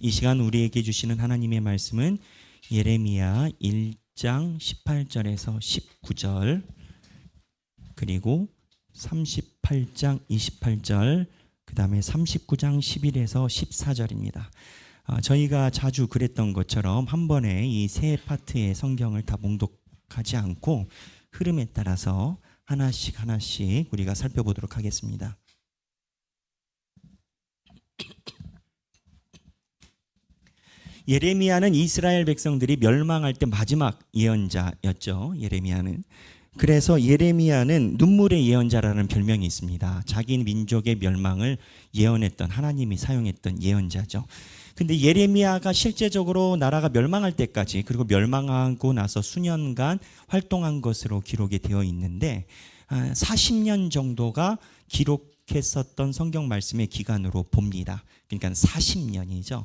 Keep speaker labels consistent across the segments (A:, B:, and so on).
A: 이 시간 우리에게 주시는 하나님의 말씀은 예레미야 1장 18절에서 19절 그리고 38장 28절 그 다음에 39장 11에서 14절입니다. 저희가 자주 그랬던 것처럼 한 번에 이 세 파트의 성경을 다 봉독하지 않고 흐름에 따라서 하나씩 우리가 살펴보도록 하겠습니다. 예레미야는 이스라엘 백성들이 멸망할 때 마지막 예언자였죠. 예레미야는. 그래서 예레미야는 눈물의 예언자라는 별명이 있습니다. 자기 민족의 멸망을 예언했던, 하나님이 사용했던 예언자죠. 근데 예레미야가 실제적으로 나라가 멸망할 때까지, 그리고 멸망하고 나서 수년간 활동한 것으로 기록이 되어 있는데 40년 정도가 기록했었던 성경 말씀의 기간으로 봅니다. 그러니까 40년이죠.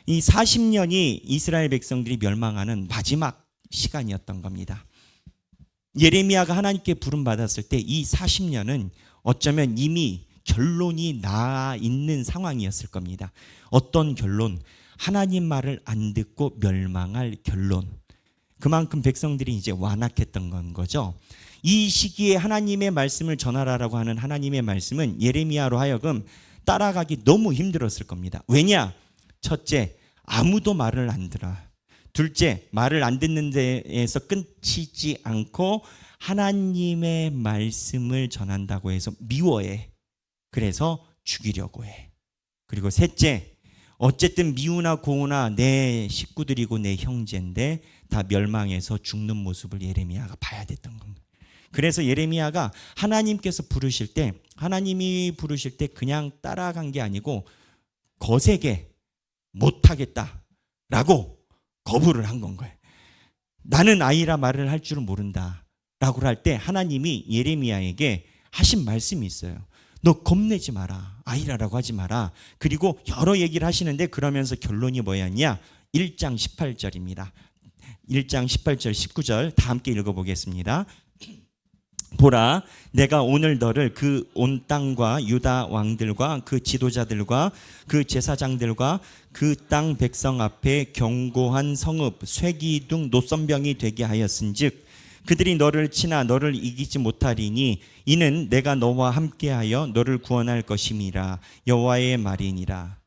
A: 이 40년이 이스라엘 백성들이 멸망하는 마지막 시간이었던 겁니다. 예레미야가 하나님께 부름받았을 때 이 40년은 어쩌면 이미 결론이 나 있는 상황이었을 겁니다. 어떤 결론? 하나님 말을 안 듣고 멸망할 결론. 그만큼 백성들이 이제 완악했던 건 거죠. 이 시기에 하나님의 말씀을 전하라라고 하는 하나님의 말씀은 예레미야로 하여금 따라가기 너무 힘들었을 겁니다. 왜냐? 첫째, 아무도 말을 안 들어. 둘째, 말을 안 듣는 데에서 끊이지 않고 하나님의 말씀을 전한다고 해서 미워해. 그래서 죽이려고 해. 그리고 셋째, 어쨌든 미우나 고우나 내 식구들이고 내 형제인데 다 멸망해서 죽는 모습을 예레미야가 봐야 됐던 겁니다. 그래서 예레미야가 하나님께서 부르실 때, 하나님이 부르실 때 그냥 따라간 게 아니고 거세게 못하겠다라고 거부를 한 건 거예요. 나는 아이라 말을 할 줄은 모른다 라고 할 때 하나님이 예레미야에게 하신 말씀이 있어요. 너 겁내지 마라. 아이라라고 하지 마라. 그리고 여러 얘기를 하시는데 그러면서 결론이 뭐였냐? 1장 18절입니다. 1장 18절 19절 다 함께 읽어보겠습니다. 보라, 내가 오늘 너를 그 온 땅과 유다 왕들과 그 지도자들과 그 제사장들과 그 땅 백성 앞에 경고한 성읍 쇠기둥 노선병이 되게 하였은즉 그들이 너를 치나 너를 이기지 못하리니 이는 내가 너와 함께하여 너를 구원할 것임이라 여호와의 말이니라.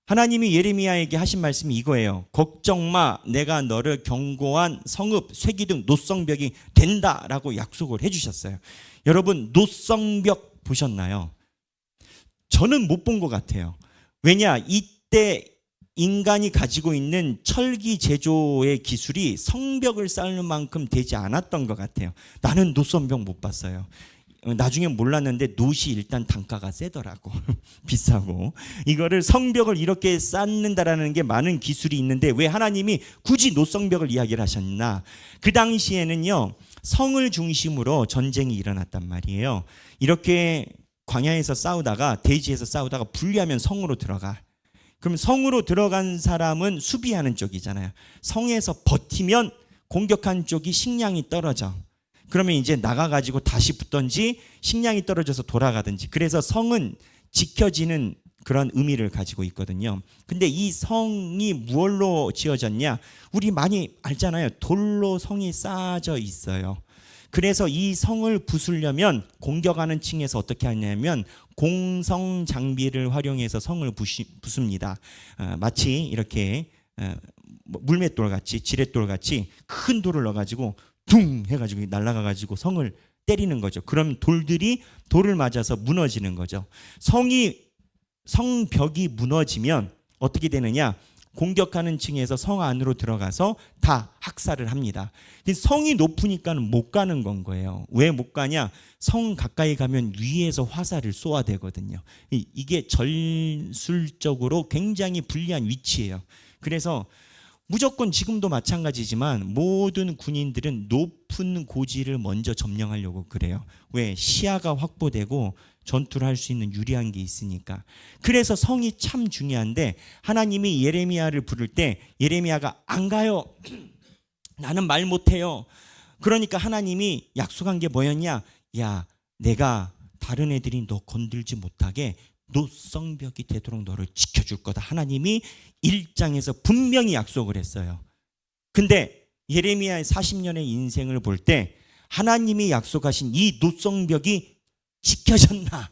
A: 하나님이 예레미야에게 하신 말씀이 이거예요. 걱정 마, 내가 너를 견고한 성읍 쇠기둥 노성벽이 된다라고 약속을 해주셨어요. 여러분, 노성벽 보셨나요? 저는 못 본 것 같아요. 왜냐, 이때 인간이 가지고 있는 철기 제조의 기술이 성벽을 쌓는 만큼 되지 않았던 것 같아요. 나는 노선벽 못 봤어요. 나중에 몰랐는데 노시 일단 단가가 세더라고. 비싸고. 이거를 성벽을 이렇게 쌓는다라는 게 많은 기술이 있는데 왜 하나님이 굳이 노성벽을 이야기를 하셨나? 그 당시에는요, 성을 중심으로 전쟁이 일어났단 말이에요. 이렇게 광야에서 싸우다가, 대지에서 싸우다가 분리하면 성으로 들어가. 그럼 성으로 들어간 사람은 수비하는 쪽이잖아요. 성에서 버티면 공격한 쪽이 식량이 떨어져. 그러면 이제 나가가지고 다시 붙든지 식량이 떨어져서 돌아가든지. 그래서 성은 지켜지는 그런 의미를 가지고 있거든요. 근데 이 성이 무엇로 지어졌냐? 우리 많이 알잖아요. 돌로 성이 쌓아져 있어요. 그래서 이 성을 부수려면 공격하는 층에서 어떻게 하냐면 공성 장비를 활용해서 성을 부숩니다. 마치 이렇게 물맷돌 같이, 지렛돌 같이 큰 돌을 넣어가지고 둥 해가지고 날아가가지고 성을 때리는 거죠. 그럼 돌을 맞아서 무너지는 거죠. 성벽이 무너지면 어떻게 되느냐? 공격하는 층에서 성 안으로 들어가서 다 학살을 합니다. 성이 높으니까 못 가는 건 거예요. 왜 못 가냐? 성 가까이 가면 위에서 화살을 쏘아야 되거든요. 이게 전술적으로 굉장히 불리한 위치예요. 그래서 무조건 지금도 마찬가지지만 모든 군인들은 높은 고지를 먼저 점령하려고 그래요. 왜? 시야가 확보되고 전투를 할 수 있는 유리한 게 있으니까. 그래서 성이 참 중요한데 하나님이 예레미야를 부를 때 예레미야가 안 가요. 나는 말 못해요. 그러니까 하나님이 약속한 게 뭐였냐? 야, 내가 다른 애들이 너 건들지 못하게 노성벽이 되도록 너를 지켜줄 거다. 하나님이 1장에서 분명히 약속을 했어요. 근데 예레미야의 40년의 인생을 볼 때 하나님이 약속하신 이 노성벽이 지켜졌나?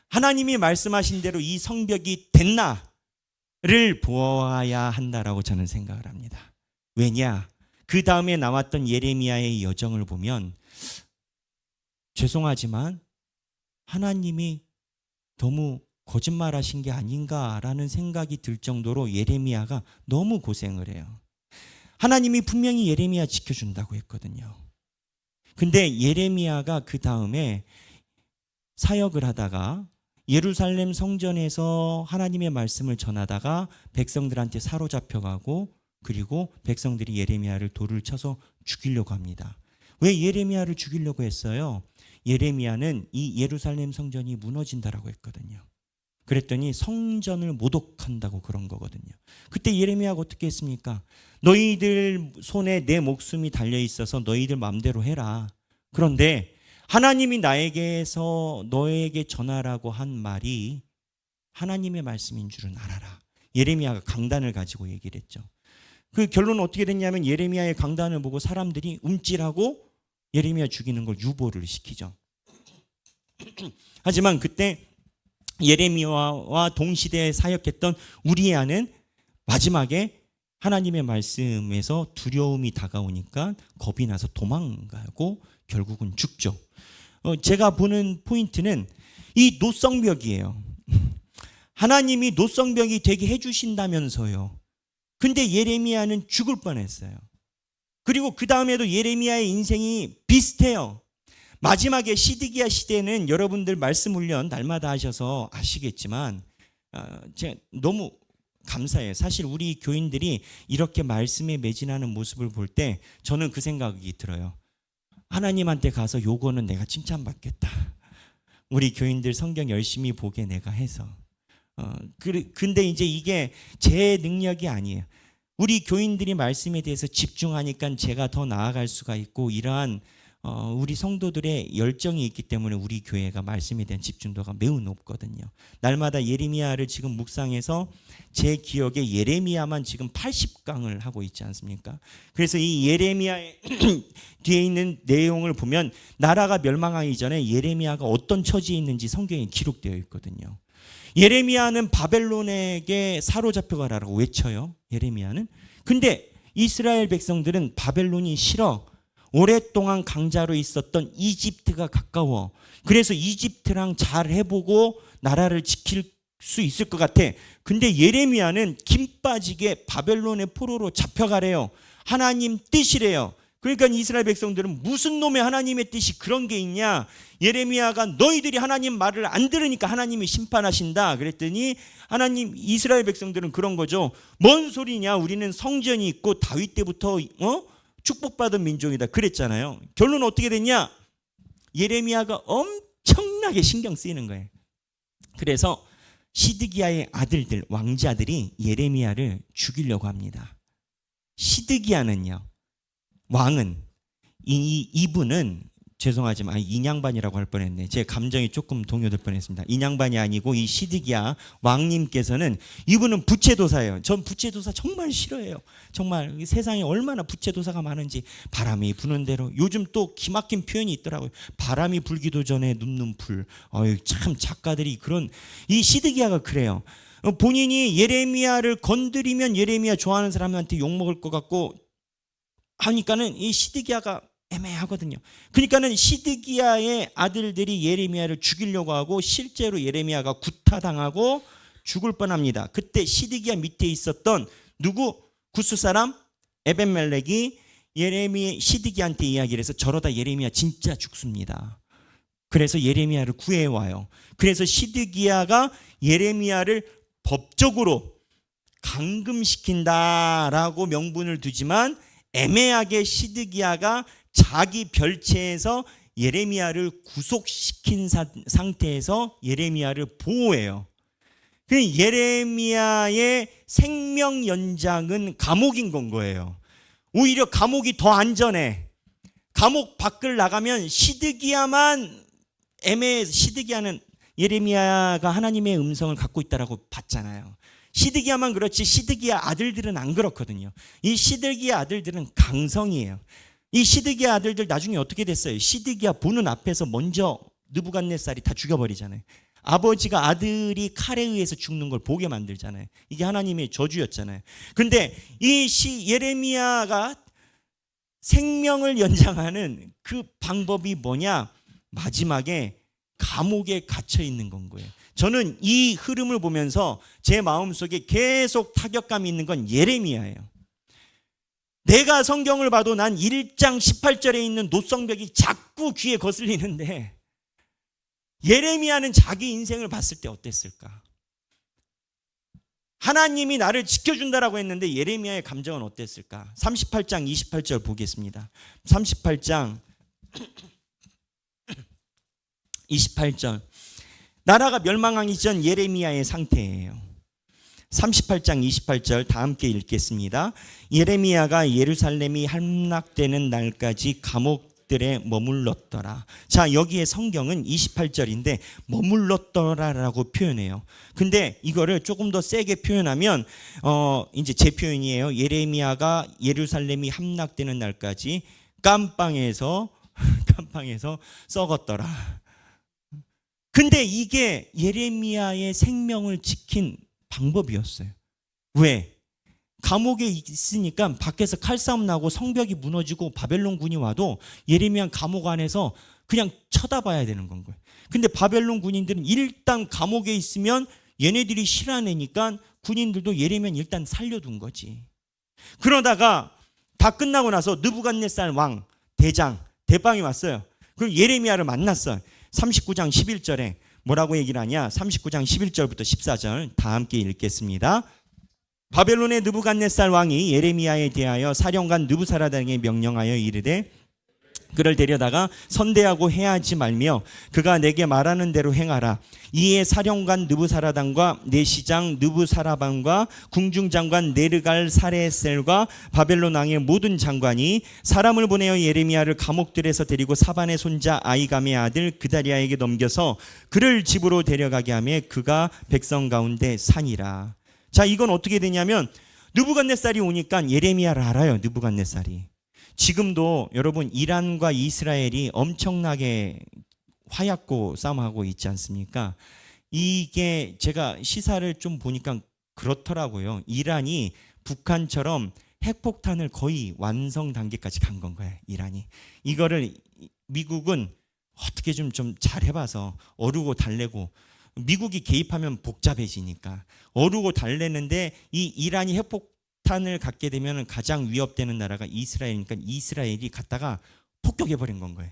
A: 하나님이 말씀하신 대로 이 성벽이 됐나를 보아야 한다라고 저는 생각을 합니다. 왜냐? 그 다음에 나왔던 예레미야의 여정을 보면 죄송하지만 하나님이 너무 거짓말하신 게 아닌가라는 생각이 들 정도로 예레미야가 너무 고생을 해요. 하나님이 분명히 예레미야 지켜준다고 했거든요. 근데 예레미야가 그 다음에 사역을 하다가 예루살렘 성전에서 하나님의 말씀을 전하다가 백성들한테 사로잡혀가고 그리고 백성들이 예레미야를 돌을 쳐서 죽이려고 합니다. 왜 예레미야를 죽이려고 했어요? 예레미야는 이 예루살렘 성전이 무너진다라고 했거든요. 그랬더니 성전을 모독한다고 그런 거거든요. 그때 예레미야가 어떻게 했습니까? 너희들 손에 내 목숨이 달려 있어서 너희들 마음대로 해라. 그런데 하나님이 나에게서 너에게 전하라고 한 말이 하나님의 말씀인 줄은 알아라. 예레미야가 강단을 가지고 얘기를 했죠. 그 결론은 어떻게 됐냐면 예레미야의 강단을 보고 사람들이 움찔하고 예레미야 죽이는 걸 유보를 시키죠. 하지만 그때 예레미야와 동시대에 사역했던 우리야는 마지막에 하나님의 말씀에서 두려움이 다가오니까 겁이 나서 도망가고 결국은 죽죠. 제가 보는 포인트는 이 노성벽이에요. 하나님이 노성벽이 되게 해주신다면서요. 근데 예레미야는 죽을 뻔했어요. 그리고 그 다음에도 예레미야의 인생이 비슷해요. 마지막에 시드기야 시대는 여러분들 말씀 훈련 날마다 하셔서 아시겠지만 제가 너무 감사해요. 사실 우리 교인들이 이렇게 말씀에 매진하는 모습을 볼 때 저는 그 생각이 들어요. 하나님한테 가서 요거는 내가 칭찬받겠다. 우리 교인들 성경 열심히 보게 내가 해서. 근데 이제 이게 제 능력이 아니에요. 우리 교인들이 말씀에 대해서 집중하니까 제가 더 나아갈 수가 있고 이러한 우리 성도들의 열정이 있기 때문에 우리 교회가 말씀에 대한 집중도가 매우 높거든요. 날마다 예레미야를 지금 묵상해서 제 기억에 예레미야만 지금 80강을 하고 있지 않습니까? 그래서 이 예레미야의 뒤에 있는 내용을 보면 나라가 멸망하기 전에 예레미야가 어떤 처지에 있는지 성경에 기록되어 있거든요. 예레미야는 바벨론에게 사로잡혀가라고 외쳐요. 예레미야는. 근데 이스라엘 백성들은 바벨론이 싫어. 오랫동안 강자로 있었던 이집트가 가까워. 그래서 이집트랑 잘 해보고 나라를 지킬 수 있을 것 같아. 근데 예레미야는 김 빠지게 바벨론의 포로로 잡혀가래요. 하나님 뜻이래요. 그러니까 이스라엘 백성들은 무슨 놈의 하나님의 뜻이 그런 게 있냐. 예레미야가 너희들이 하나님 말을 안 들으니까 하나님이 심판하신다. 그랬더니 하나님 이스라엘 백성들은 그런 거죠. 뭔 소리냐. 우리는 성전이 있고 다윗 때부터 축복받은 민족이다 그랬잖아요. 결론은 어떻게 됐냐? 예레미야가 엄청나게 신경 쓰이는 거예요. 그래서 시드기야의 아들들, 왕자들이 예레미야를 죽이려고 합니다. 시드기야는요, 왕은 이분은 죄송하지만 인양반이라고 할 뻔했네. 제 감정이 조금 동요될 뻔했습니다. 인양반이 아니고 이 시드기야 왕님께서는 이분은 부채도사예요. 전 부채도사 정말 싫어해요. 정말 세상에 얼마나 부채도사가 많은지. 바람이 부는 대로. 요즘 또 기막힌 표현이 있더라고요. 바람이 불기도 전에 눕는 불. 참 작가들이 그런. 이 시드기야가 그래요. 본인이 예레미야를 건드리면 예레미야 좋아하는 사람한테 욕먹을 것 같고 하니까는 이 시드기야가 애매하거든요. 그러니까는 시드기야의 아들들이 예레미야를 죽이려고 하고 실제로 예레미야가 구타당하고 죽을 뻔합니다. 그때 시드기야 밑에 있었던 누구? 구스 사람 에벤멜렉이 시드기야한테 이야기를 해서 저러다 예레미야 진짜 죽습니다. 그래서 예레미야를 구해와요. 그래서 시드기야가 예레미야를 법적으로 감금시킨다라고 명분을 두지만 애매하게 시드기야가 자기 별채에서 예레미야를 구속시킨 상태에서 예레미야를 보호해요. 예레미야의 생명 연장은 감옥인 건 거예요. 오히려 감옥이 더 안전해. 감옥 밖을 나가면 시드기야만 애매해서 시드기야는 예레미야가 하나님의 음성을 갖고 있다라고 봤잖아요. 시드기야만 그렇지 시드기야 아들들은 안 그렇거든요. 이 시드기야 아들들은 강성이에요. 이 시드기야 아들들 나중에 어떻게 됐어요? 시드기야 보는 앞에서 먼저 느부갓네살이 다 죽여버리잖아요. 아버지가 아들이 칼에 의해서 죽는 걸 보게 만들잖아요. 이게 하나님의 저주였잖아요. 근데 이 예레미야가 생명을 연장하는 그 방법이 뭐냐? 마지막에 감옥에 갇혀 있는 건 거예요. 저는 이 흐름을 보면서 제 마음속에 계속 타격감이 있는 건 예레미야예요. 내가 성경을 봐도 난 1장 18절에 있는 노성벽이 자꾸 귀에 거슬리는데 예레미야는 자기 인생을 봤을 때 어땠을까? 하나님이 나를 지켜준다라고 했는데 예레미야의 감정은 어땠을까? 38장 28절 보겠습니다. 38장 28절. 나라가 멸망하기 전 예레미야의 상태예요. 38장 28절 다 함께 읽겠습니다. 예레미야가 예루살렘이 함락되는 날까지 감옥들에 머물렀더라. 자, 여기에 성경은 28절인데 머물렀더라라고 표현해요. 근데 이거를 조금 더 세게 표현하면 이제 제 표현이에요. 예레미야가 예루살렘이 함락되는 날까지 깜빵에서 썩었더라. 근데 이게 예레미야의 생명을 지킨 방법이었어요. 왜? 감옥에 있으니까 밖에서 칼싸움 나고 성벽이 무너지고 바벨론 군이 와도 예레미야 감옥 안에서 그냥 쳐다봐야 되는 건 거예요. 근데 바벨론 군인들은 일단 감옥에 있으면 얘네들이 실어내니까 군인들도 예레미야 일단 살려둔 거지. 그러다가 다 끝나고 나서 느부갓네살 왕 대빵이 왔어요. 그럼 예레미야를 만났어요. 39장 11절에 뭐라고 얘기를 하냐? 39장 11절부터 14절 다 함께 읽겠습니다. 바벨론의 느부갓네살 왕이 예레미야에 대하여 사령관 느부사라단에게 명령하여 이르되 그를 데려다가 선대하고 해하지 말며 그가 내게 말하는 대로 행하라. 이에 사령관 느부사라단과 내시장 느부사라반과 궁중장관 네르갈 사레셀과 바벨론 왕의 모든 장관이 사람을 보내어 예레미야를 감옥들에서 데리고 사반의 손자 아이감의 아들 그다리아에게 넘겨서 그를 집으로 데려가게 하며 그가 백성 가운데 사니라. 자, 이건 어떻게 되냐면 느부갓네살이 오니까 예레미야를 알아요. 느부갓네살이. 지금도 여러분 이란과 이스라엘이 엄청나게 화약고 싸움하고 있지 않습니까? 이게 제가 시사를 좀 보니까 그렇더라고요. 이란이 북한처럼 핵폭탄을 거의 완성 단계까지 간 건 거예요. 이란이. 이거를 미국은 어떻게 좀 잘 해봐서 어르고 달래고, 미국이 개입하면 복잡해지니까 어르고 달래는데 이 이란이 핵폭탄을 갖게 되면 가장 위협되는 나라가 이스라엘이니까 이스라엘이 갖다가 폭격해버린 건 거예요.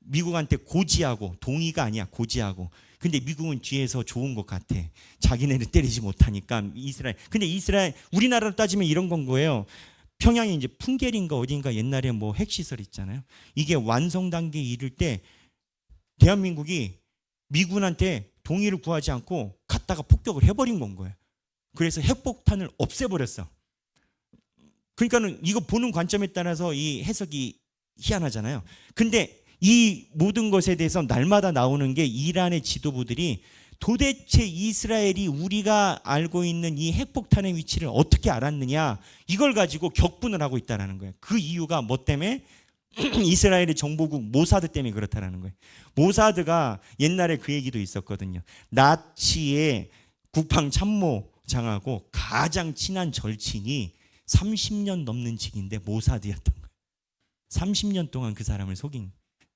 A: 미국한테 고지하고, 동의가 아니야, 고지하고. 근데 미국은 뒤에서 좋은 것 같아. 자기네를 때리지 못하니까 이스라엘. 근데 이스라엘, 우리나라로 따지면 이런 건 거예요. 평양에 이제 풍계리인가 어딘가 옛날에 뭐 핵시설 있잖아요. 이게 완성 단계에 이를 때 대한민국이 미군한테 동의를 구하지 않고 갔다가 폭격을 해버린 건 거예요. 그래서 핵폭탄을 없애버렸어. 그러니까는 이거 보는 관점에 따라서 이 해석이 희한하잖아요. 근데 이 모든 것에 대해서 날마다 나오는 게 이란의 지도부들이 도대체 이스라엘이 우리가 알고 있는 이 핵폭탄의 위치를 어떻게 알았느냐, 이걸 가지고 격분을 하고 있다는 거예요. 그 이유가 뭐 때문에? 이스라엘의 정보국 모사드 때문에 그렇다는 거예요. 모사드가 옛날에 그 얘기도 있었거든요. 나치의 국방참모장하고 가장 친한 절친이 30년 넘는 직인데 모사드였던 거예요. 30년 동안 그 사람을 속인,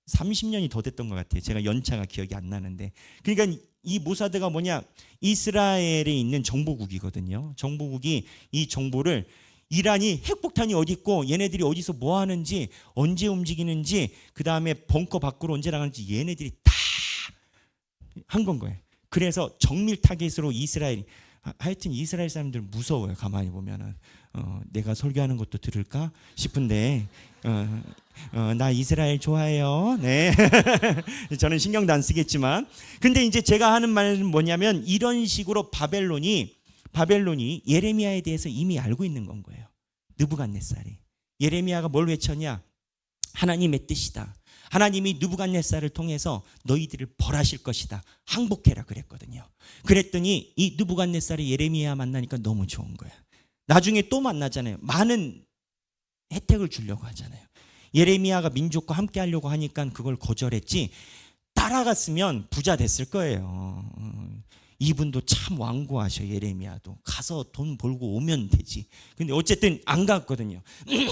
A: 30년이 더 됐던 것 같아요. 제가 연차가 기억이 안 나는데. 그러니까 이 모사드가 뭐냐, 이스라엘에 있는 정보국이거든요. 정보국이 이 정보를, 이란이 핵폭탄이 어디 있고 얘네들이 어디서 뭐 하는지, 언제 움직이는지, 그 다음에 벙커 밖으로 언제 나가는지 얘네들이 다 한 건 거예요. 그래서 정밀 타겟으로 이스라엘이, 하여튼 이스라엘 사람들 무서워요. 가만히 보면은 내가 설교하는 것도 들을까 싶은데 나 이스라엘 좋아해요. 네. 저는 신경도 안 쓰겠지만, 근데 이제 제가 하는 말은 뭐냐면 이런 식으로 바벨론이 예레미야에 대해서 이미 알고 있는 건 거예요. 느부갓네살이. 예레미야가 뭘 외쳤냐? 하나님의 뜻이다. 하나님이 느부갓네살을 통해서 너희들을 벌하실 것이다. 항복해라 그랬거든요. 그랬더니 이 느부갓네살이 예레미야 만나니까 너무 좋은 거야. 나중에 또 만나잖아요. 많은 혜택을 주려고 하잖아요. 예레미야가 민족과 함께 하려고 하니까 그걸 거절했지, 따라갔으면 부자 됐을 거예요. 이분도 참 완고하셔. 예레미야도 가서 돈 벌고 오면 되지. 근데 어쨌든 안 갔거든요.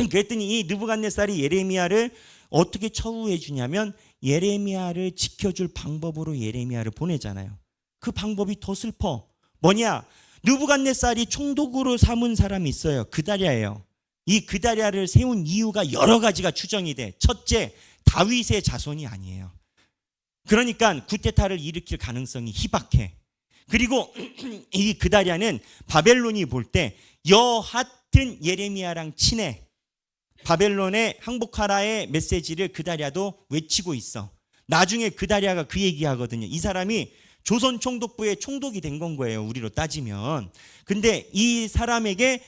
A: 그랬더니 이 느부갓네살이 예레미야를 어떻게 처우해 주냐면 예레미야를 지켜줄 방법으로 예레미야를 보내잖아요. 그 방법이 더 슬퍼. 뭐냐? 느부갓네살이 총독으로 삼은 사람이 있어요. 그다랴예요. 이 그다랴를 세운 이유가 여러 가지가 추정이 돼. 첫째, 다윗의 자손이 아니에요. 그러니까 쿠데타를 일으킬 가능성이 희박해. 그리고 이 그다랴는 바벨론이 볼 때 여하튼 예레미야랑 친해. 바벨론에 항복하라의 메시지를 그다랴도 외치고 있어. 나중에 그다랴가 그 얘기하거든요. 이 사람이 조선 총독부의 총독이 된 건 거예요, 우리로 따지면. 근데 이 사람에게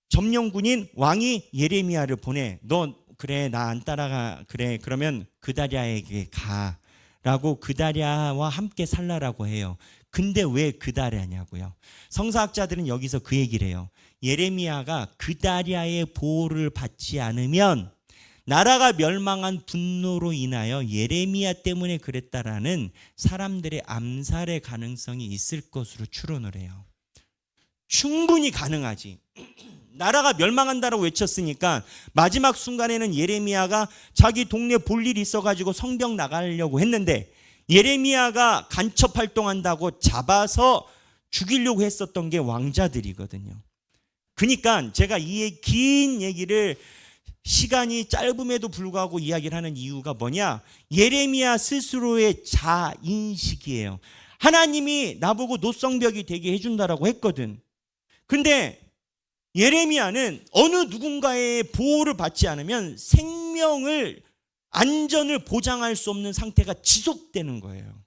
A: 점령군인 왕이 예레미야를 보내. 너 그래, 나 안 따라가. 그래, 그러면 그다랴에게 가라고 그다랴와 함께 살라라고 해요. 근데 왜 그다랴냐고요? 성사학자들은 여기서 그 얘기를 해요. 예레미야가 그다랴의 보호를 받지 않으면 나라가 멸망한 분노로 인하여 예레미야 때문에 그랬다라는 사람들의 암살의 가능성이 있을 것으로 추론을 해요. 충분히 가능하지. 나라가 멸망한다라고 외쳤으니까 마지막 순간에는 예레미야가 자기 동네 볼 일이 있어가지고 성벽 나가려고 했는데 예레미야가 간첩 활동한다고 잡아서 죽이려고 했었던 게 왕자들이거든요. 그러니까 제가 이 긴 얘기를 시간이 짧음에도 불구하고 이야기를 하는 이유가 뭐냐? 예레미야 스스로의 자인식이에요. 하나님이 나보고 노성벽이 되게 해준다라고 했거든. 근데 예레미야는 어느 누군가의 보호를 받지 않으면 생명을, 안전을 보장할 수 없는 상태가 지속되는 거예요.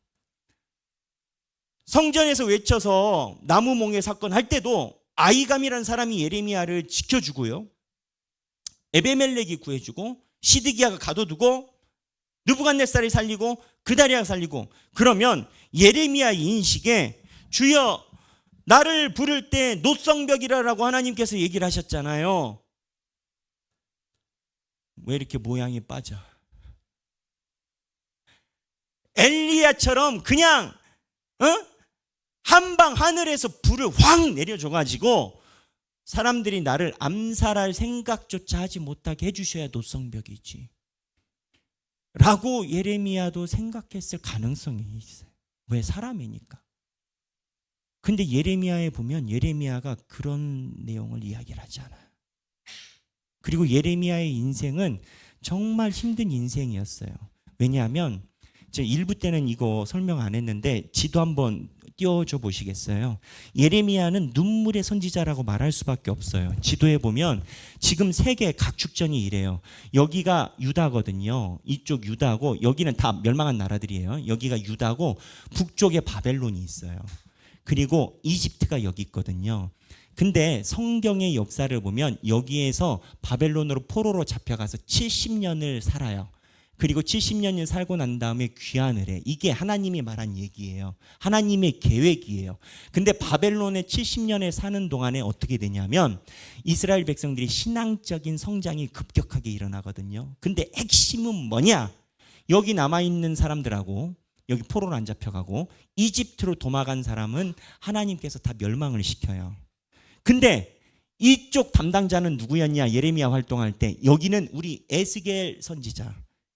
A: 성전에서 외쳐서 나무몽의 사건 할 때도 아이감이라는 사람이 예레미야를 지켜주고요, 에베멜렉이 구해주고, 시드기야가 가둬두고, 느부갓네살이 살리고, 그다랴가 살리고. 그러면 예레미야의 인식에 주여 나를 부를 때 노성벽이라고 하나님께서 얘기를 하셨잖아요. 왜 이렇게 모양이 빠져? 엘리야처럼 그냥 한방 하늘에서 불을 확 내려줘가지고 사람들이 나를 암살할 생각조차 하지 못하게 해주셔야 노성벽이지 라고 예레미야도 생각했을 가능성이 있어요. 왜? 사람이니까. 근데 예레미야에 보면 예레미야가 그런 내용을 이야기를 하지 않아요. 그리고 예레미야의 인생은 정말 힘든 인생이었어요. 왜냐하면 제가 1부 때는 이거 설명 안 했는데 지도 한번 띄워줘 보시겠어요? 예레미야는 눈물의 선지자라고 말할 수밖에 없어요. 지도에 보면 지금 세계 각축전이 이래요. 여기가 유다거든요. 이쪽 유다고, 여기는 다 멸망한 나라들이에요. 여기가 유다고 북쪽에 바벨론이 있어요. 그리고 이집트가 여기 있거든요. 근데 성경의 역사를 보면 여기에서 바벨론으로 포로로 잡혀가서 70년을 살아요. 그리고 70년을 살고 난 다음에 귀환을 해. 이게 하나님이 말한 얘기예요. 하나님의 계획이에요. 근데 바벨론에 70년에 사는 동안에 어떻게 되냐면 이스라엘 백성들이 신앙적인 성장이 급격하게 일어나거든요. 근데 핵심은 뭐냐? 여기 남아있는 사람들하고, 여기 포로로 안 잡혀가고 이집트로 도망간 사람은 하나님께서 다 멸망을 시켜요. 근데 이쪽 담당자는 누구였냐? 예레미야 활동할 때 여기는 우리 에스겔 선지자,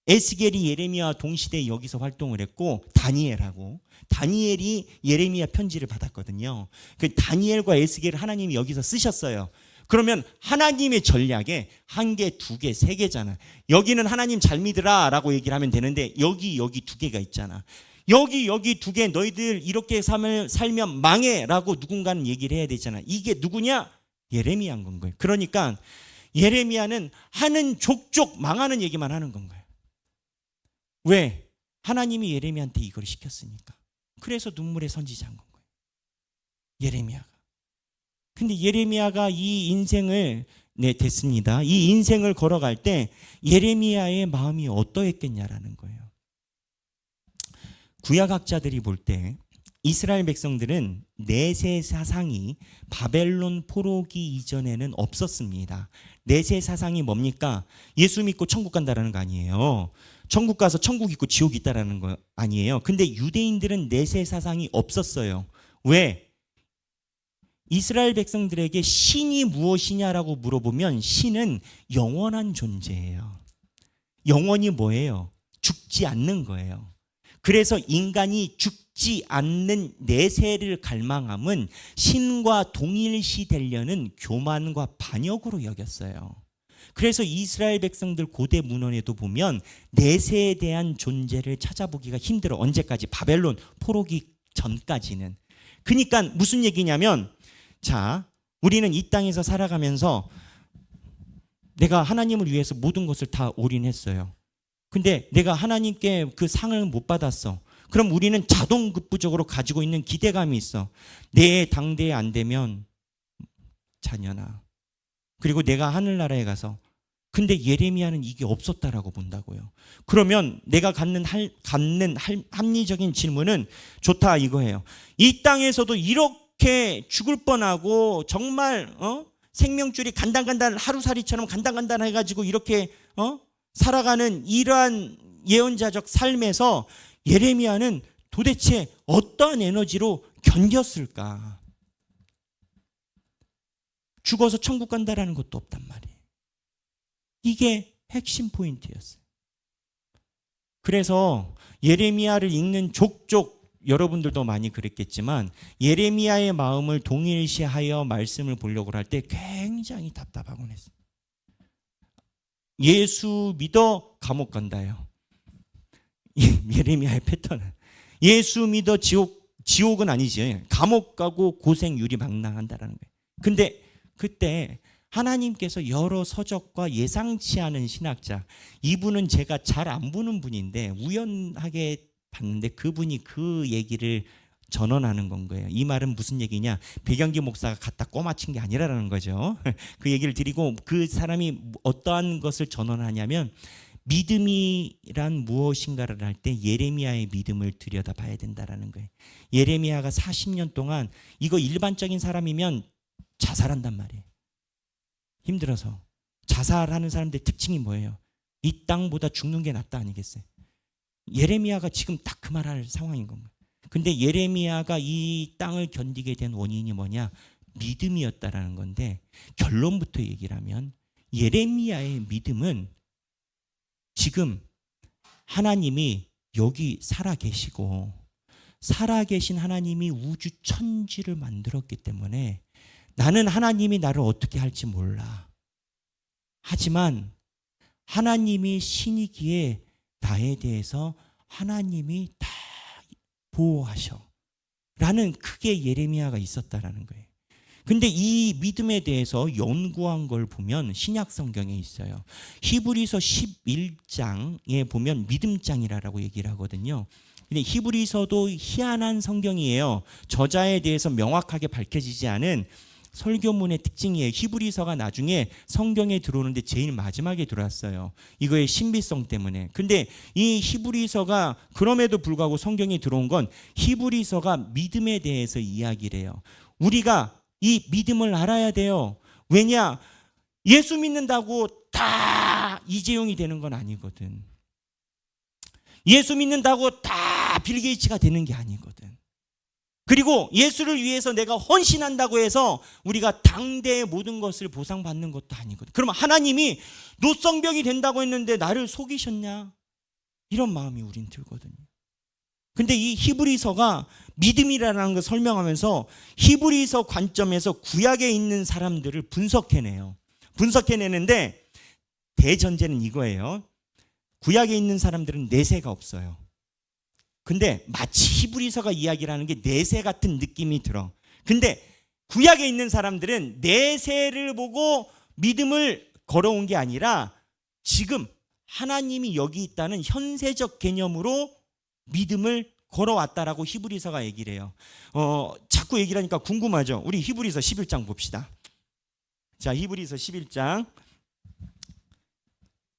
A: 에스겔이 예레미야와 동시대에 여기서 활동을 했고, 다니엘하고, 다니엘이 예레미야 편지를 받았거든요. 그 다니엘과 에스겔을 하나님이 여기서 쓰셨어요. 그러면 하나님의 전략에 1개, 2개, 3개잖아. 여기는 하나님 잘 믿으라 라고 얘기를 하면 되는데 여기 2개가 있잖아. 여기 2개, 너희들 이렇게 살면 망해 라고 누군가는 얘기를 해야 되잖아. 이게 누구냐? 예레미야인 건 거예요. 그러니까 예레미야는 하는 족족 망하는 얘기만 하는 건 거예요. 왜? 하나님이 예레미야한테 이걸 시켰으니까. 그래서 눈물의 선지자인 건 거예요, 예레미야가. 근데 예레미야가 이 인생을 네, 됐습니다. 이 인생을 걸어갈 때 예레미야의 마음이 어떠했겠냐라는 거예요. 구약학자들이 볼 때 이스라엘 백성들은 내세 사상이 바벨론 포로기 이전에는 없었습니다. 내세 사상이 뭡니까? 예수 믿고 천국 간다라는 거 아니에요. 천국 가서 천국 있고 지옥 있다라는 거 아니에요. 근데 유대인들은 내세 사상이 없었어요. 왜? 이스라엘 백성들에게 신이 무엇이냐라고 물어보면 신은 영원한 존재예요. 영원이 뭐예요? 죽지 않는 거예요. 그래서 인간이 죽지 않는 내세를 갈망함은 신과 동일시 되려는 교만과 반역으로 여겼어요. 그래서 이스라엘 백성들 고대 문헌에도 보면 내세에 대한 존재를 찾아보기가 힘들어. 언제까지? 바벨론 포로기 전까지는. 그러니까 무슨 얘기냐면, 자, 우리는 이 땅에서 살아가면서 내가 하나님을 위해서 모든 것을 다 올인했어요. 근데 내가 하나님께 그 상을 못 받았어. 그럼 우리는 자동급부적으로 가지고 있는 기대감이 있어. 내 당대에 안 되면 자녀나. 그리고 내가 하늘나라에 가서. 근데 예레미야는 이게 없었다라고 본다고요. 그러면 내가 갖는 합리적인 질문은 좋다 이거예요. 이 땅에서도 이렇게 죽을 뻔하고 정말 생명줄이 간당간당 하루살이처럼 간당간당 해가지고 이렇게 살아가는 이러한 예언자적 삶에서 예레미야는 도대체 어떠한 에너지로 견뎠을까? 죽어서 천국 간다라는 것도 없단 말이에요. 이게 핵심 포인트였어요. 그래서 예레미야를 읽는 족족 여러분들도 많이 그랬겠지만 예레미야의 마음을 동일시하여 말씀을 보려고 할 때 굉장히 답답하곤 했어요. 예수 믿어 감옥 간다요. 예레미야의 패턴은 예수 믿어 지옥은 아니지. 감옥 가고 고생 유리망랑한다라는 거예요. 근데 그때 하나님께서 여러 서적과 예상치 않은 신학자, 이분은 제가 잘 안 보는 분인데 우연하게 봤는데 그분이 그 얘기를 전언하는 건 거예요. 이 말은 무슨 얘기냐? 백영기 목사가 갖다 꼬마친 게 아니라는 거죠. 그 얘기를 드리고 그 사람이 어떠한 것을 전언하냐면 믿음이란 무엇인가를 할 때 예레미야의 믿음을 들여다봐야 된다라는 거예요. 예레미야가 40년 동안 이거 일반적인 사람이면 자살한단 말이에요. 힘들어서. 자살하는 사람들 특징이 뭐예요? 이 땅보다 죽는 게 낫다 아니겠어요? 예레미야가 지금 딱 그 말할 상황인 겁니다. 근데 예레미야가 이 땅을 견디게 된 원인이 뭐냐? 믿음이었다라는 건데 결론부터 얘기를 하면 예레미야의 믿음은 지금 하나님이 여기 살아계시고 살아계신 하나님이 우주 천지를 만들었기 때문에 나는 하나님이 나를 어떻게 할지 몰라. 하지만 하나님이 신이기에 나에 대해서 하나님이 다 보호하셔. 라는 크게 예레미야가 있었다라는 거예요. 근데 이 믿음에 대해서 연구한 걸 보면 신약 성경에 있어요. 히브리서 11장에 보면 믿음장이라고 얘기를 하거든요. 근데 히브리서도 희한한 성경이에요. 저자에 대해서 명확하게 밝혀지지 않은 설교문의 특징이에요. 히브리서가 나중에 성경에 들어오는데 제일 마지막에 들어왔어요. 이거의 신비성 때문에. 근데 이 히브리서가 그럼에도 불구하고 성경에 들어온 건 히브리서가 믿음에 대해서 이야기를 해요. 우리가 이 믿음을 알아야 돼요. 왜냐? 예수 믿는다고 다 이재용이 되는 건 아니거든. 예수 믿는다고 다 빌 게이츠가 되는 게 아니거든. 그리고 예수를 위해서 내가 헌신한다고 해서 우리가 당대의 모든 것을 보상받는 것도 아니거든. 그러면 하나님이 노성병이 된다고 했는데 나를 속이셨냐? 이런 마음이 우린 들거든요. 근데 이 히브리서가 믿음이라는 걸 설명하면서 히브리서 관점에서 구약에 있는 사람들을 분석해내요. 분석해내는데 대전제는 이거예요. 구약에 있는 사람들은 내세가 없어요. 근데 마치 히브리서가 이야기를 하는 게 내세 같은 느낌이 들어. 근데 구약에 있는 사람들은 내세를 보고 믿음을 걸어온 게 아니라 지금 하나님이 여기 있다는 현세적 개념으로 믿음을 걸어왔다라고 히브리서가 얘기를 해요. 자꾸 얘기를 하니까 궁금하죠. 우리 히브리서 11장 봅시다. 자, 히브리서 11장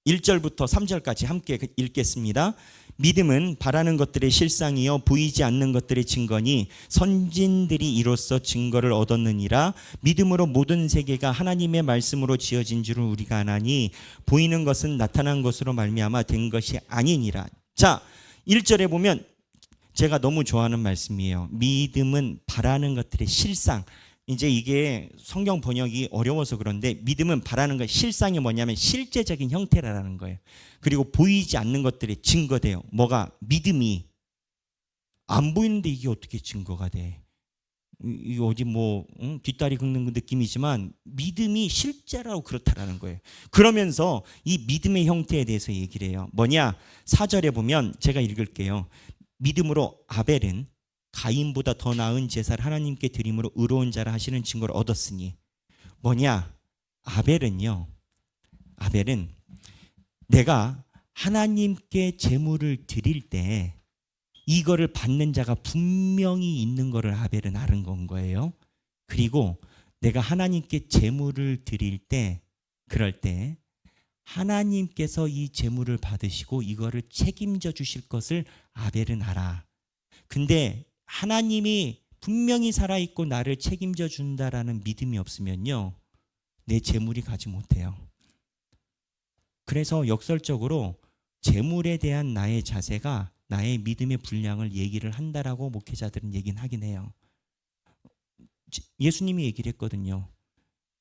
A: 1절부터 3절까지 함께 읽겠습니다. 믿음은 바라는 것들의 실상이요 보이지 않는 것들의 증거니 선진들이 이로써 증거를 얻었느니라. 믿음으로 모든 세계가 하나님의 말씀으로 지어진 줄을 우리가 아나니 보이는 것은 나타난 것으로 말미암아 된 것이 아니니라. 자, 1절에 보면 제가 너무 좋아하는 말씀이에요. 믿음은 바라는 것들의 실상. 이제 이게 성경 번역이 어려워서 그런데 믿음은 바라는 것, 실상이 뭐냐면 실제적인 형태라는 거예요. 그리고 보이지 않는 것들이 증거돼요. 뭐가? 믿음이 안 보이는데 이게 어떻게 증거가 돼? 이 어디 뭐 뒷다리 긁는 느낌이지만 믿음이 실제라고 그렇다라는 거예요. 그러면서 이 믿음의 형태에 대해서 얘기를 해요. 뭐냐? 4절에 보면 제가 읽을게요. 믿음으로 아벨은 가인보다 더 나은 제사를 하나님께 드림으로 의로운 자라 하시는 증거를 얻었으니 뭐냐? 아벨은 내가 하나님께 제물을 드릴 때 이거를 받는 자가 분명히 있는 거를 아벨은 알은 건 거예요. 그리고 내가 하나님께 제물을 드릴 때 그럴 때 하나님께서 이 제물을 받으시고 이거를 책임져 주실 것을 아벨은 알아. 근데 하나님이 분명히 살아있고 나를 책임져 준다라는 믿음이 없으면요, 내 제물이 가지 못해요. 그래서 역설적으로 제물에 대한 나의 자세가 나의 믿음의 분량을 얘기를 한다라고 목회자들은 얘기는 하긴 해요. 예수님이 얘기를 했거든요.